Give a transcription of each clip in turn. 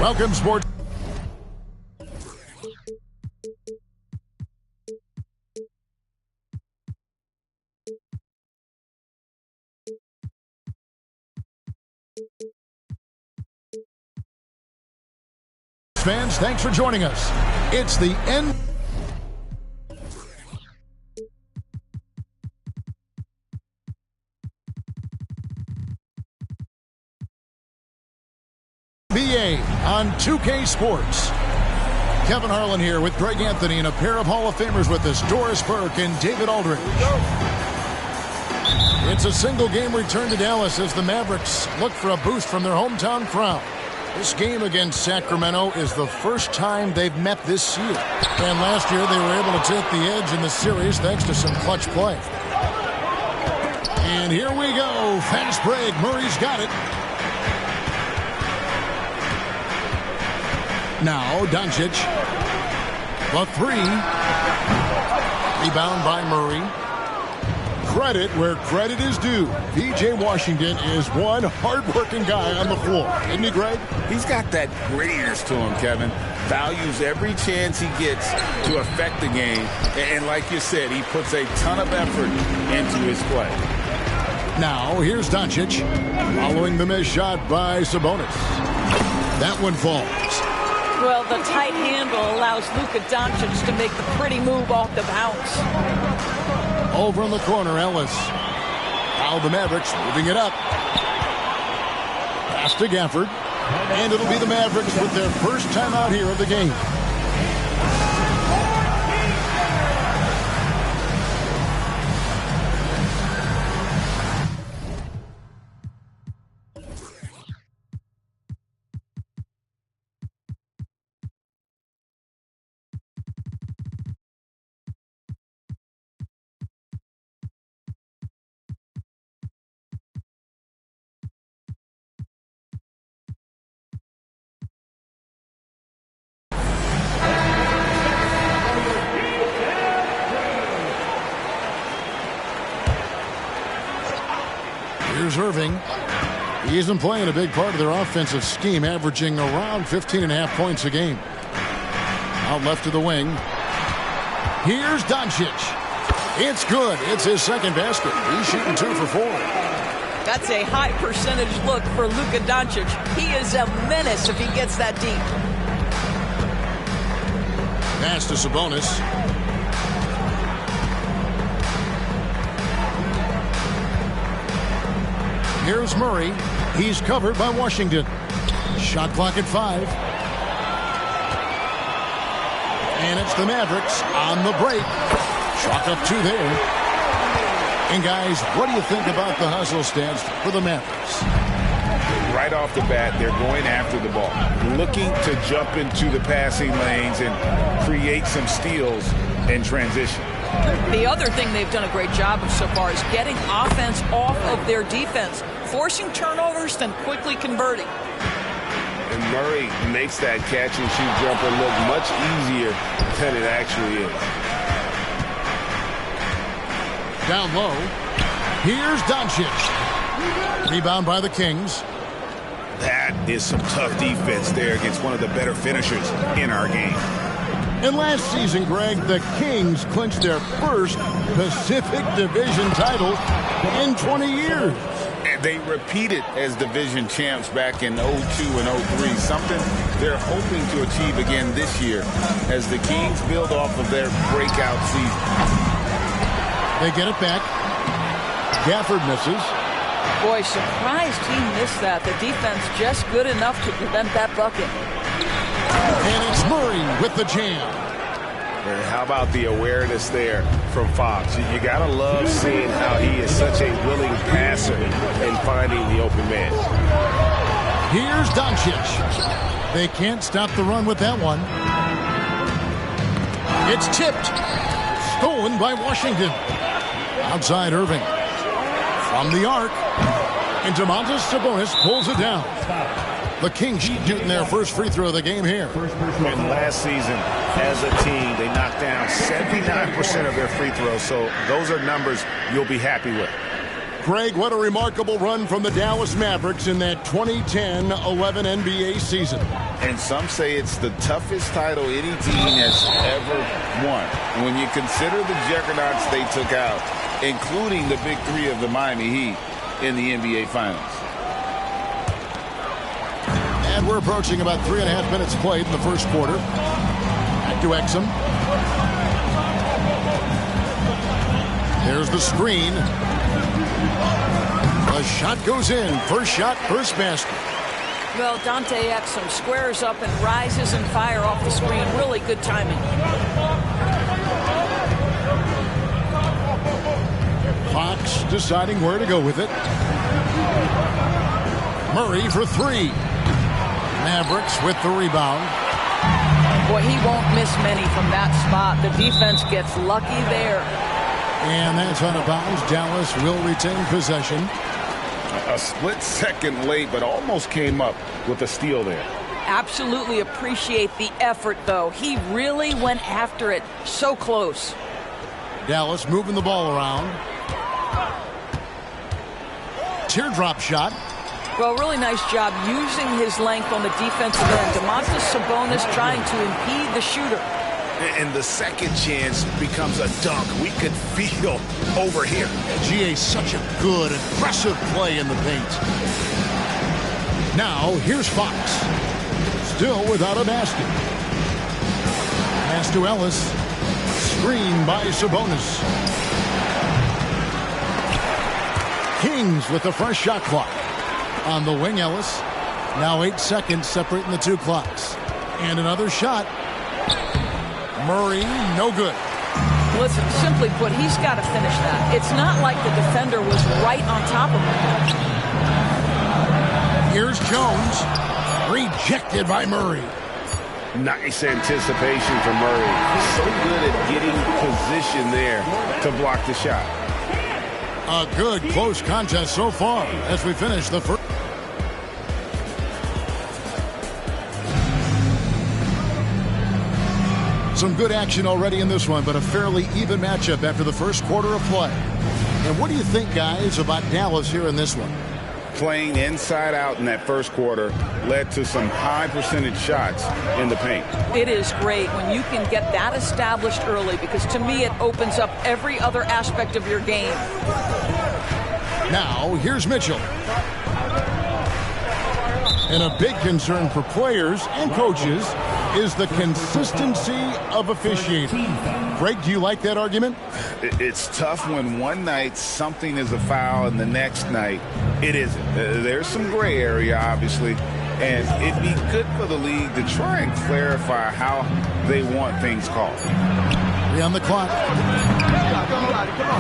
Welcome, sports. Fans, thanks for joining us. It's the NBA on 2K Sports. Kevin Harlan here with Greg Anthony and a pair of Hall of Famers with us, Doris Burke and David Aldridge. It's a single-game return to Dallas as the Mavericks look for a boost from their hometown crowd. This game against Sacramento is the first time they've met this year. And last year they were able to take the edge in the series thanks to some clutch play. And here we go. Fast break. Murray's got it. Now Doncic. The three. Rebound by Murray. Credit where credit is due. P.J. Washington is one hard-working guy on the floor. Isn't he, Greg? He's got that grittiness to him, Kevin. Values every chance he gets to affect the game. And like you said, he puts a ton of effort into his play. Now, here's Doncic. Following the missed shot by Sabonis. That one falls. Well, the tight handle allows Luka Doncic to make the pretty move off the bounce. Over in the corner, Ellis. Now the Mavericks moving it up. Pass to Gafford. And it'll be the Mavericks with their first time out here of the game. Here's Irving. He isn't playing a big part of their offensive scheme, averaging around 15.5 points a game. Out left to the wing. Here's Doncic. It's good. It's his second basket. He's shooting 2 for 4. That's a high percentage look for Luka Doncic. He is a menace if he gets that deep. Pass to Sabonis. Here's Murray. He's covered by Washington. Shot clock at 5. And it's the Mavericks on the break. Chalk up 2 there. And guys, what do you think about the hustle stance for the Mavericks? Right off the bat, they're going after the ball, looking to jump into the passing lanes and create some steals in transition. The other thing they've done a great job of so far is getting offense off of their defense, forcing turnovers, then quickly converting. And Murray makes that catch-and-shoot jumper look much easier than it actually is. Down low. Here's Doncic. Rebound by the Kings. That is some tough defense there against one of the better finishers in our game. And last season, Greg, the Kings clinched their first Pacific Division title in 20 years. And they repeated as division champs back in 02 and 03, something they're hoping to achieve again this year as the Kings build off of their breakout season. They get it back. Gafford misses. Boy, surprised he missed that. The defense just good enough to prevent that bucket. And it's Murray with the jam. And how about the awareness there from Fox? You got to love seeing how he is such a willing passer and finding the open man. Here's Doncic. They can't stop the run with that one. It's tipped. Stolen by Washington. Outside Irving. From the arc. And Domantas Sabonis pulls it down. The Kings shooting their first free throw of the game here. And last season, as a team, they knocked down 79% of their free throws. So those are numbers you'll be happy with. Greg, what a remarkable run from the Dallas Mavericks in that 2010-11 NBA season. And some say it's the toughest title any team has ever won. When you consider the juggernauts they took out, including the big three of the Miami Heat in the NBA Finals. And we're approaching about 3.5 minutes played in the first quarter. Back to Exum. There's the screen. The shot goes in. First shot, first basket. Well, Dante Exum squares up and rises and fire off the screen. Really good timing. Fox deciding where to go with it. Murray for three. Mavericks with the rebound. Boy, he won't miss many from that spot. The defense gets lucky there. And that's out of bounds. Dallas will retain possession. A split second late, but almost came up with a steal there. Absolutely appreciate the effort, though. He really went after it. So close. Dallas moving the ball around. Teardrop shot. Well, really nice job using his length on the defensive end. Domantas Sabonis trying to impede the shooter. And the second chance becomes a dunk. We could feel over here. GA, such a good, aggressive play in the paint. Now, here's Fox. Still without a basket. Pass to Ellis. Screen by Sabonis. Kings with the first shot clock. On the wing, Ellis. Now 8 seconds separating the two clocks. And another shot. Murray, no good. Listen, simply put, he's got to finish that. It's not like the defender was right on top of him. Here's Jones. Rejected by Murray. Nice anticipation for Murray. So good at getting position there to block the shot. A good close contest so far as we finish the first. Some good action already in this one, but a fairly even matchup after the first quarter of play. And what do you think, guys, about Dallas here in this one? Playing inside out in that first quarter led to some high percentage shots in the paint. It is great when you can get that established early, because to me it opens up every other aspect of your game. Now, here's Mitchell. And a big concern for players and coaches is the consistency of officiating. Greg, do you like that argument? It's tough when one night something is a foul and the next night it isn't. There's some gray area, obviously, and it'd be good for the league to try and clarify how they want things called. 3 on the clock.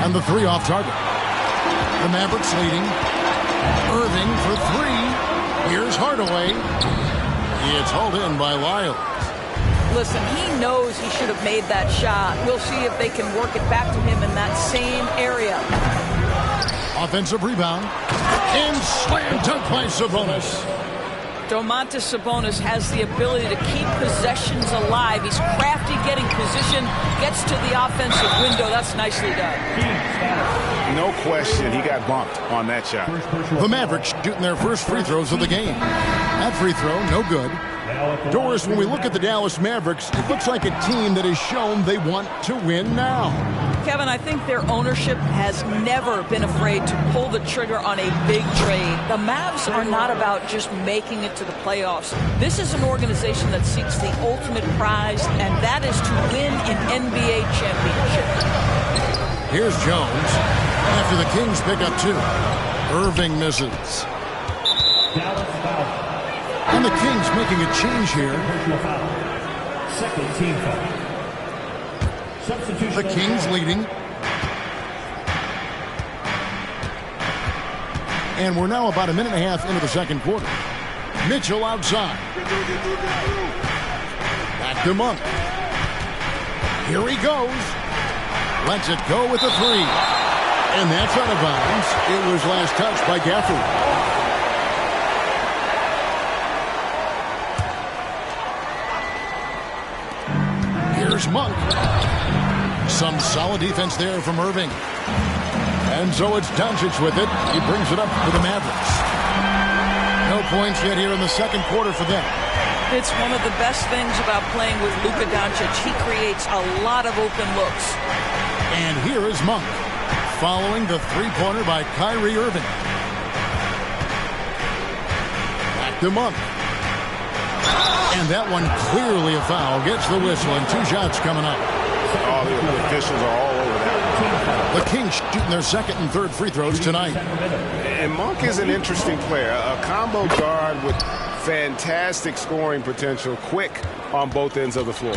And the 3 off target. The Mavericks leading. Irving for 3. Here's Hardaway. It's hauled in by Lyles. Listen, he knows he should have made that shot. We'll see if they can work it back to him in that same area. Offensive rebound. And slam dunk by Sabonis. Domantas Sabonis has the ability to keep possessions alive. He's crafty getting position, gets to the offensive window. That's nicely done. No question, he got bumped on that shot. The Mavericks shooting their first free throws of the game. That free throw, no good. Doris, when we look at the Dallas Mavericks, it looks like a team that has shown they want to win now. Kevin, I think their ownership has never been afraid to pull the trigger on a big trade. The Mavs are not about just making it to the playoffs. This is an organization that seeks the ultimate prize, and that is to win an NBA championship. Here's Jones. After the Kings pick up 2. Irving misses. And the Kings making a change here. Second team foul. The Kings leading. And we're now about a minute and a half into the second quarter. Mitchell outside. Back to Monk. Here he goes. Lets it go with the 3. And that's out of bounds. It was last touched by Gafford. Here's Monk. Some solid defense there from Irving. And so it's Doncic with it. He brings it up for the Mavericks. No points yet here in the second quarter for them. It's one of the best things about playing with Luka Doncic. He creates a lot of open looks. And here is Monk, following the three-pointer by Kyrie Irving. Back to Monk. And that one clearly a foul. Gets the whistle, and 2 shots coming up. Oh, the officials are all over that. The Kings shooting their second and third free throws tonight. And Monk is an interesting player. A combo guard with fantastic scoring potential, quick on both ends of the floor.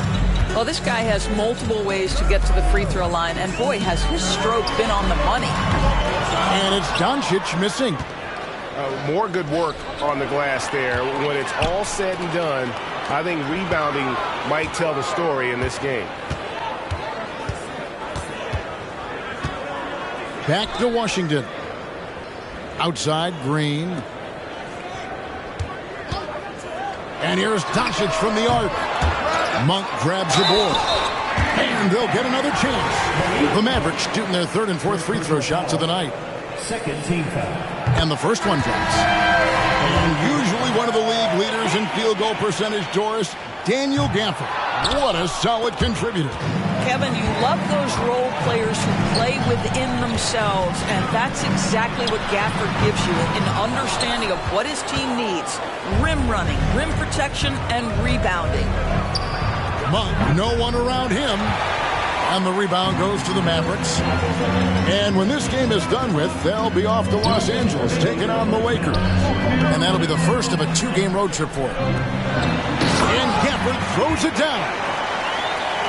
Well, this guy has multiple ways to get to the free throw line, and boy, has his stroke been on the money. And it's Doncic missing. More good work on the glass there. When it's all said and done, I think rebounding might tell the story in this game. Back to Washington. Outside, Green. And here's Doncic from the arc. Monk grabs the board. And they'll get another chance. The Mavericks shooting their third and fourth free throw shots of the night. Second team foul. And the first one drops. And usually one of the league leaders in field goal percentage, Doris, Daniel Gafford. What a solid contributor. Kevin, you love those role players who play within themselves, and that's exactly what Gafford gives you, an understanding of what his team needs. Rim running, rim protection, and rebounding. Monk, no one around him. And the rebound goes to the Mavericks. And when this game is done with, they'll be off to Los Angeles, taking on the Lakers. And that'll be the first of a 2-game road trip for them. And Gafford throws it down.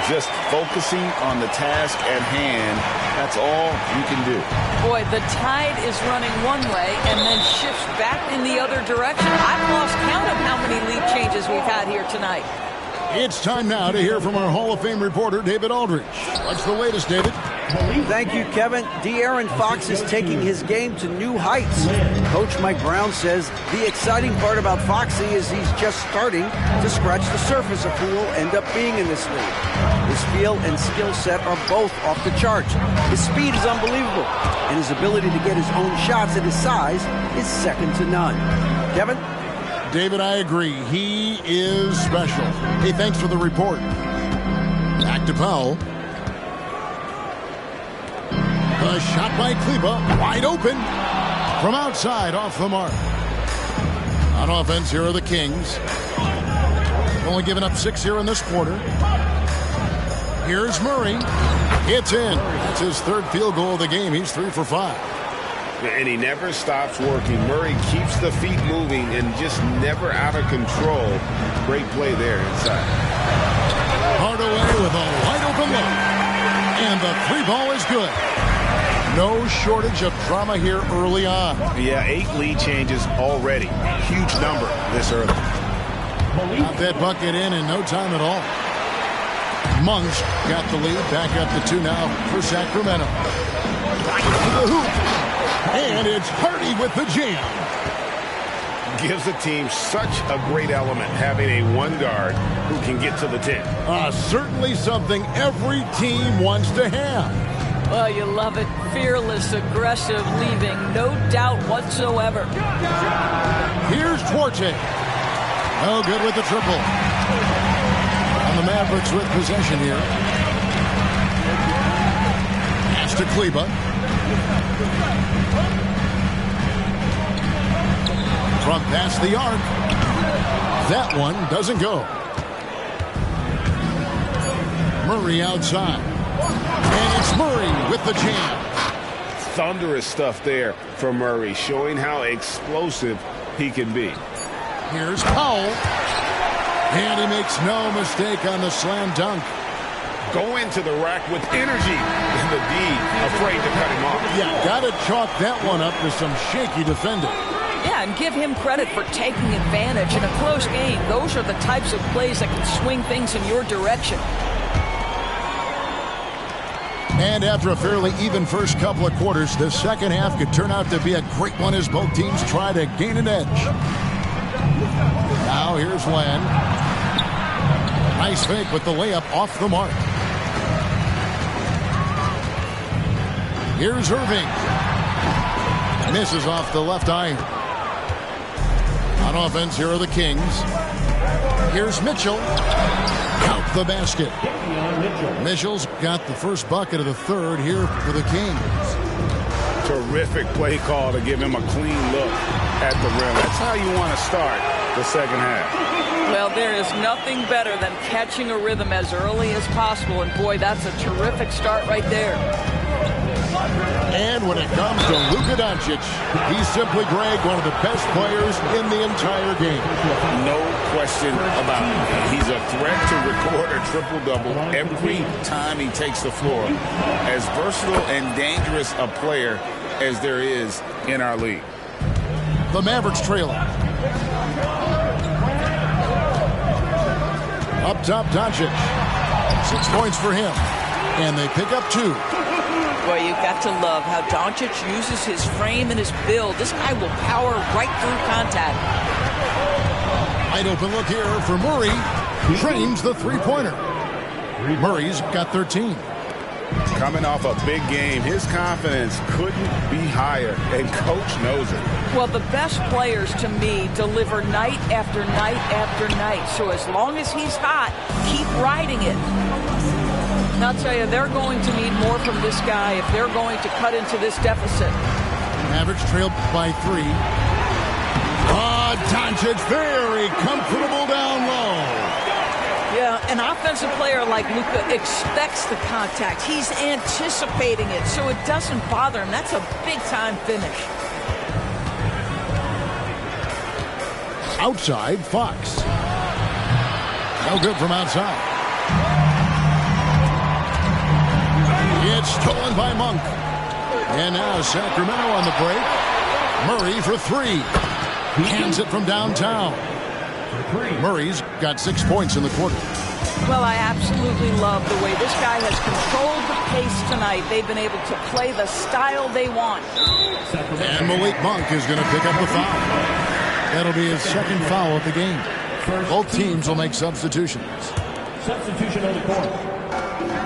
Just focusing on the task at hand, that's all you can do. Boy, the tide is running one way and then shifts back in the other direction. I've lost count of how many lead changes we've had here tonight. It's time now to hear from our Hall of Fame reporter, David Aldridge. What's the latest, David? Thank you, Kevin. De'Aaron Fox is taking his game to new heights. Coach Mike Brown says the exciting part about Foxy is he's just starting to scratch the surface of who will end up being in this league. His feel and skill set are both off the charts. His speed is unbelievable, and his ability to get his own shots at his size is second to none. Kevin? David, I agree. He is special. Hey, thanks for the report. Back to Powell. A shot by Kleba, wide open. From outside, off the mark. On offense, here are the Kings. Only giving up 6 here in this quarter. Here's Murray. It's in. That's his third field goal of the game. He's 3 for 5. And he never stops working. Murray keeps the feet moving and just never out of control. Great play there inside. Hardaway with a wide open look. And the 3-ball is good. No shortage of drama here early on. Yeah, 8 lead changes already. Huge number this early. Got that bucket in no time at all. Monk's got the lead. Back up to 2 now for Sacramento. Right to the hoop. And it's Hardy with the jam. Gives the team such a great element, having a one guard who can get to the 10. Certainly something every team wants to have. Well, you love it. Fearless, aggressive, leaving no doubt whatsoever. Here's Duarte. Oh, good with the triple. And the Mavericks with possession here. Pass to Kleba. From past the arc. That one doesn't go. Murray outside. And it's Murray with the jam. Thunderous stuff there from Murray, showing how explosive he can be. Here's Powell. And he makes no mistake on the slam dunk. Going to the rack with energy. And the D afraid to cut him off. Yeah, got to chalk that one up to some shaky defending. Yeah, and give him credit for taking advantage in a close game. Those are the types of plays that can swing things in your direction. And after a fairly even first couple of quarters, the second half could turn out to be a great one as both teams try to gain an edge. Now here's Len. Nice fake with the layup off the mark. Here's Irving. Misses off the left iron. On offense, here are the Kings. Here's Mitchell. Count the basket. Mitchell's got the first bucket of the third here for the Kings. Terrific play call to give him a clean look at the rim. That's how you want to start the second half. Well, there is nothing better than catching a rhythm as early as possible. And, boy, that's a terrific start right there. And when it comes to Luka Doncic, he's simply, Greg, one of the best players in the entire game. No question about it. He's a threat to record a triple-double every time he takes the floor. As versatile and dangerous a player as there is in our league. The Mavericks trailing. Up top, Doncic. 6 points for him. And they pick up 2. Well, you've got to love how Doncic uses his frame and his build. This guy will power right through contact. Wide open look here for Murray. Frames the three-pointer. Murray's got 13. Coming off a big game, his confidence couldn't be higher, and coach knows it. Well, the best players, to me, deliver night after night after night. So as long as he's hot, keep riding it. And I'll tell you, they're going to need more from this guy if they're going to cut into this deficit. Mavericks trailed by 3. Doncic very comfortable down low. Yeah, an offensive player like Luka expects the contact. He's anticipating it, so it doesn't bother him. That's a big-time finish. Outside, Fox. No good from outside. It's stolen by Monk. And now Sacramento on the break. Murray for 3. Hands it from downtown. Murray's got 6 points in the quarter. Well, I absolutely love the way this guy has controlled the pace tonight. They've been able to play the style they want. And Malik Monk is going to pick up the foul. That'll be his second foul of the game. Both teams will make substitutions. Substitution on the court.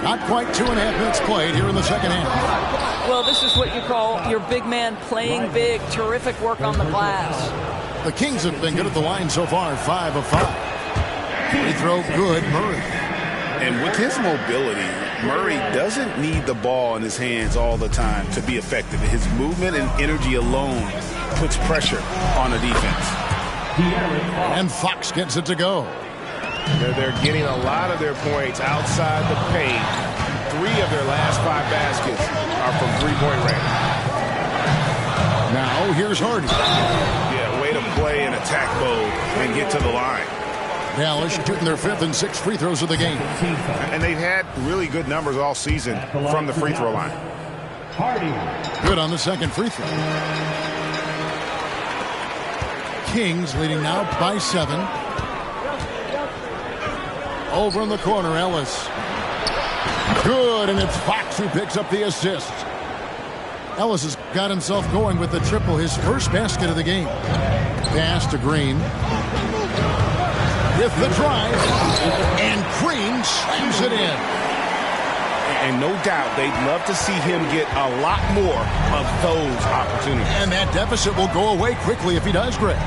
Not quite 2.5 minutes played here in the second half. Well, this is what you call your big man playing big. Terrific work on the glass. The Kings have been good at the line so far, 5 of 5. Free throw good, Murray. And with his mobility, Murray doesn't need the ball in his hands all the time to be effective. His movement and energy alone puts pressure on the defense. And Fox gets it to go. They're getting a lot of their points outside the paint. 3 of their last 5 baskets are from three-point range. Now here's Hardy. Yeah, way to play in attack mode and get to the line. Dallas shooting their 5th and 6th free throws of the game. And they've had really good numbers all season from the free throw line. Good on the second free throw. Kings leading now by 7. Over in the corner, Ellis. Good, and it's Fox who picks up the assist. Ellis has got himself going with the triple, his first basket of the game. Pass to Green. With the drive, and Green slams it in. And no doubt they'd love to see him get a lot more of those opportunities. And that deficit will go away quickly if he does, Greg.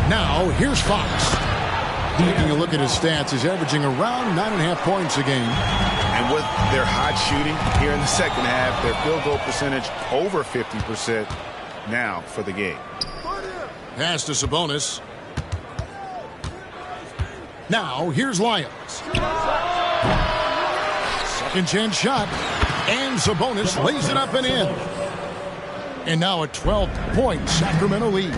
Now, here's Fox. Taking a look at his stats, he's averaging around 9.5 points a game. And with their hot shooting here in the second half, their field goal percentage over 50% now for the game. Pass to Sabonis. Now, here's Lyons. Second chance shot. And Sabonis lays it up and in. And now a 12-point Sacramento lead.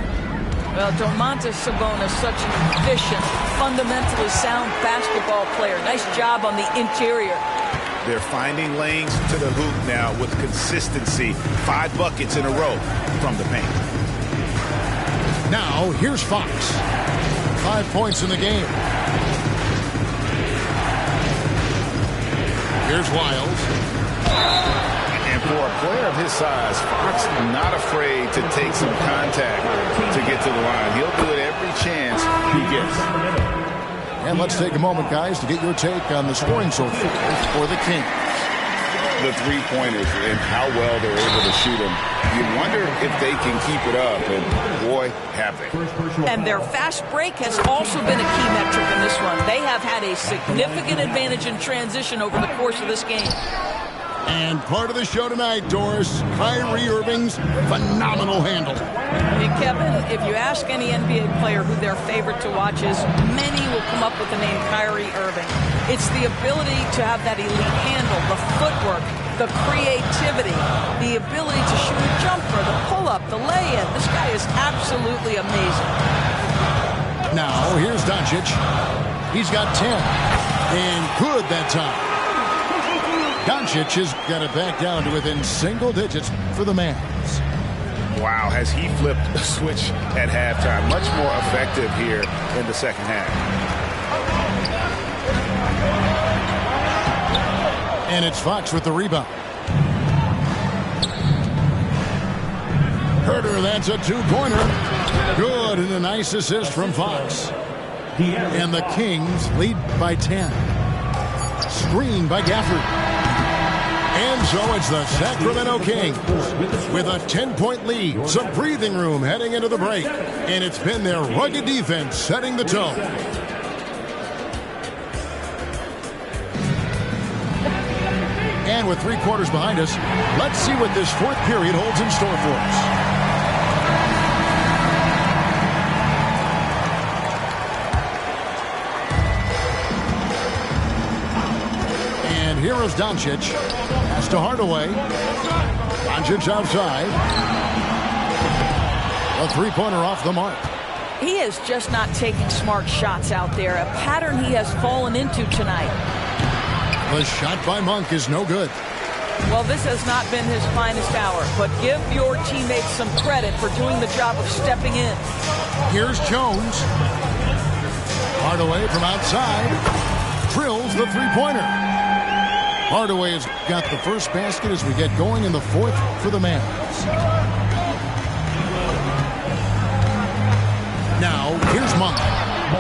Well, Domantas Sabonis, such an efficient, fundamentally sound basketball player. Nice job on the interior. They're finding lanes to the hoop now with consistency. 5 buckets in a row from the paint. Now, here's Fox. 5 points in the game. Here's Wiles. And for a player of his size, Fox not afraid to take some contact to get to the line. He'll do it every chance he gets. And let's take a moment, guys, to get your take on the scoring so far for the Kings. the three-pointers and how well they're able to shoot them. You wonder if they can keep it up, and boy, have they. And their fast break has also been a key metric in this one. They have had a significant advantage in transition over the course of this game. And part of the show tonight, Doris, Kyrie Irving's phenomenal handle. And Kevin, if you ask any NBA player who their favorite to watch is, many will come up with the name Kyrie Irving. It's the ability to have that elite handle, the footwork, the creativity, the ability to shoot a jumper, the pull-up, the lay-in. This guy is absolutely amazing. Now, here's Doncic. He's got 10. And good that time. Doncic has got it back down to within single digits for the Mavs. Wow, has he flipped the switch at halftime. Much more effective here in the second half. And it's Fox with the rebound. Herter, that's a two-pointer. Good, and a nice assist from Fox. And the Kings lead by 10. Screen by Gafford. And so it's the Sacramento Kings with a 10-point lead. Some breathing room heading into the break. And it's been their rugged defense setting the tone. And with 3 quarters behind us, let's see what this fourth period holds in store for us. And here is Doncic. Pass to Hardaway. Doncic outside. A three-pointer off the mark. He is just not taking smart shots out there, a pattern he has fallen into tonight. The shot by Monk is no good. Well, this has not been his finest hour, but give your teammates some credit for doing the job of stepping in. Here's Jones. Hardaway from outside. Drills the three-pointer. Hardaway has got the first basket as we get going in the fourth for the Mavs. Now, here's Monk.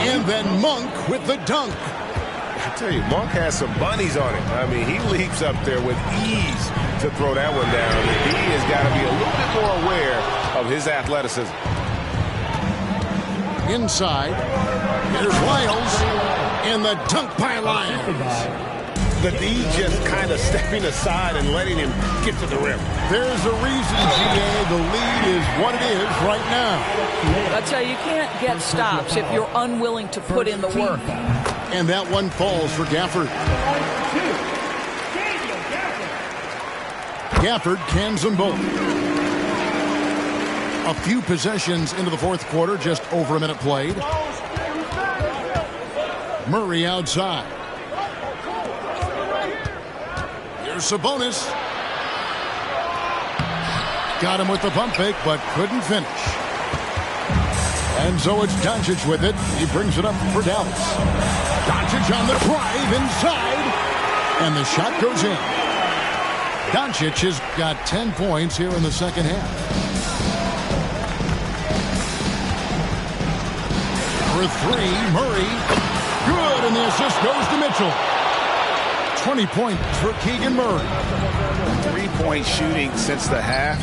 And then Monk with the dunk. I tell you, Monk has some bunnies on it. I mean, he leaps up there with ease to throw that one down. He has got to be a little bit more aware of his athleticism. Inside, here's Wiles, and the dunk by Lyons. The D just kind of stepping aside and letting him get to the rim. There's a reason, GA, the lead is what it is right now. I tell you, you can't get stops if you're unwilling to put in the work. And that one falls for Gafford. Gafford cans them both. A few possessions into the fourth quarter, just over a minute played. Murray outside. Here's Sabonis. Got him with the pump fake, but couldn't finish. And so it's Doncic with it. He brings it up for Dallas. Doncic on the drive inside. And the shot goes in. Doncic has got 10 points here in the second half. For 3, Murray. Good, and the assist goes to Mitchell. 20 points for Keegan Murray. 3-point shooting since the half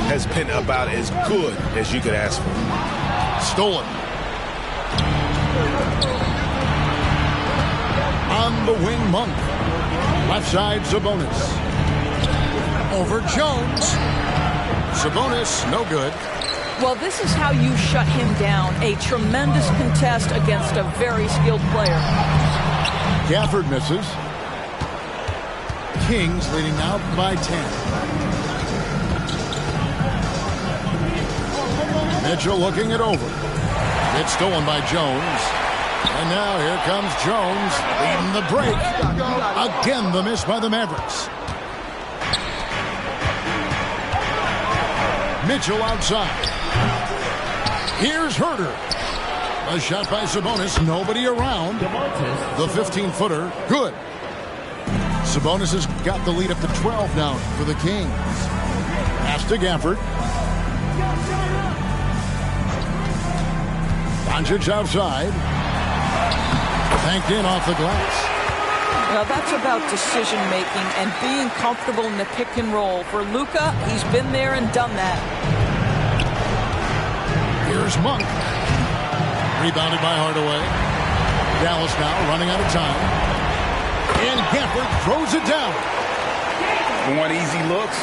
has been about as good as you could ask for. Stolen. On the wing, Monk. Left side, Sabonis. Over Jones. Sabonis, no good. Well, this is how you shut him down. A tremendous contest against a very skilled player. Gafford misses. Kings leading out by 10. Mitchell looking it over. It's stolen by Jones. And now here comes Jones leading the break. Again, the miss by the Mavericks. Mitchell outside. Here's Herter. A shot by Sabonis. Nobody around. The 15-footer. Good. Sabonis has got the lead up to 12 now for the Kings. Pass to Gafford. Doncic outside. Banked in off the glass. Well, that's about decision-making and being comfortable in the pick and roll. For Luka, he's been there and done that. Here's Monk. Rebounded by Hardaway. Dallas now running out of time. And Gafford throws it down. Want easy looks?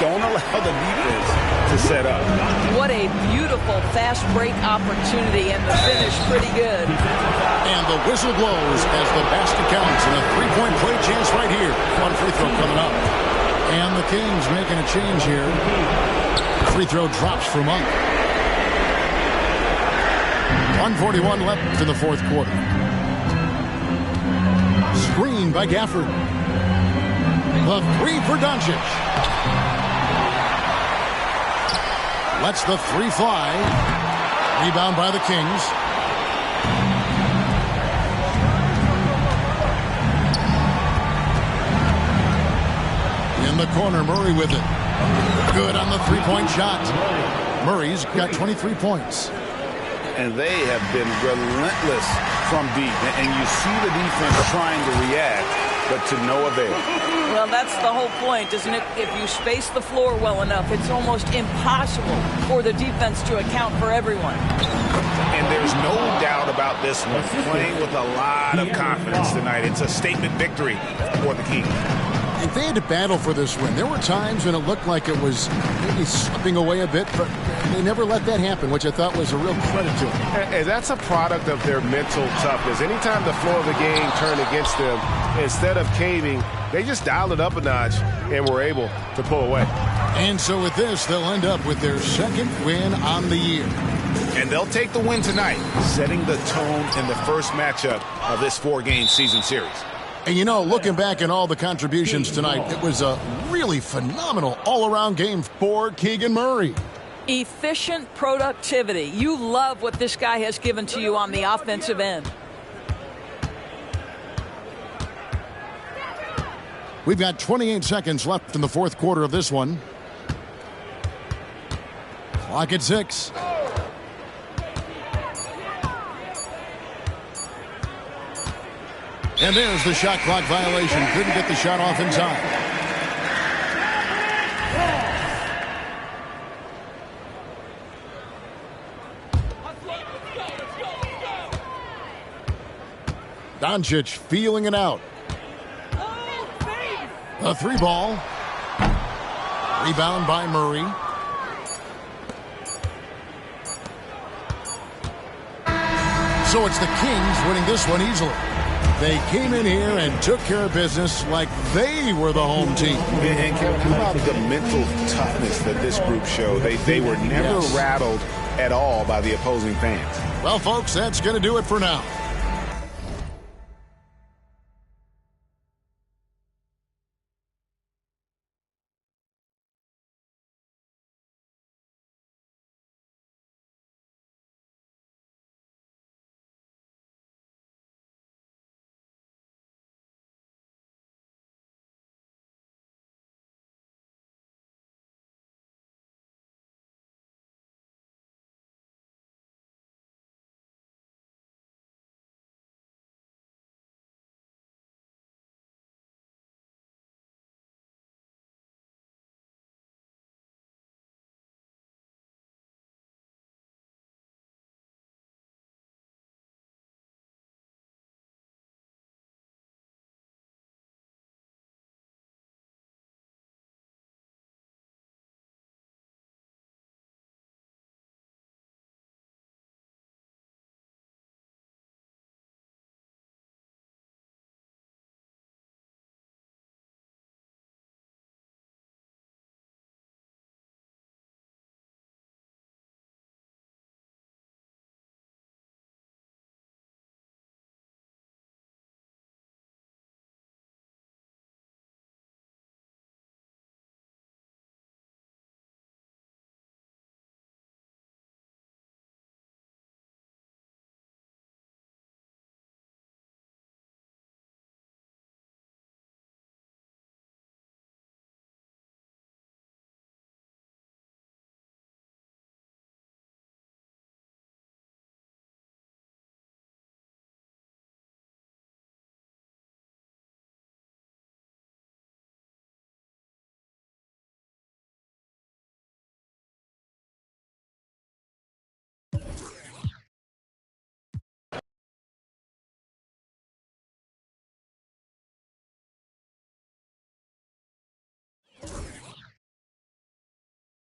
Don't allow the defense to set up. What a beautiful fast break opportunity, and the finish pretty good. And the whistle blows as the basket counts, and a three-point play chance right here. One free throw coming up. And the Kings making a change here. Free throw drops for Monk. 1:41 left in the fourth quarter. Screen by Gafford. The three for Doncic. Lets the three fly. Rebound by the Kings. In the corner, Murray with it. Good on the three-point shot. Murray's got 23 points. And they have been relentless from deep. And you see the defense trying to react, but to no avail. Well, that's the whole point, isn't it? If you space the floor well enough, it's almost impossible for the defense to account for everyone. And there's no doubt about this one. Playing with a lot of confidence tonight. It's a statement victory for the Kings. They had to battle for this win. There were times when it looked like it was maybe slipping away a bit, but they never let that happen, which I thought was a real credit to them. And that's a product of their mental toughness. Anytime the flow of the game turned against them, instead of caving, they just dialed it up a notch and were able to pull away. And so with this, they'll end up with their second win on the year. And they'll take the win tonight, setting the tone in the first matchup of this four-game season series. And, you know, looking back at all the contributions tonight, it was a really phenomenal all-around game for Keegan Murray. Efficient productivity. You love what this guy has given to you on the offensive end. We've got 28 seconds left in the fourth quarter of this one. Clock at 6. And there's the shot clock violation. Couldn't get the shot off in time. Doncic feeling it out. A three ball. Rebound by Murray. So it's the Kings winning this one easily. They came in here and took care of business like they were the home team. And how about the mental toughness that this group showed? They were never rattled at all by the opposing fans. Well, folks, that's going to do it for now.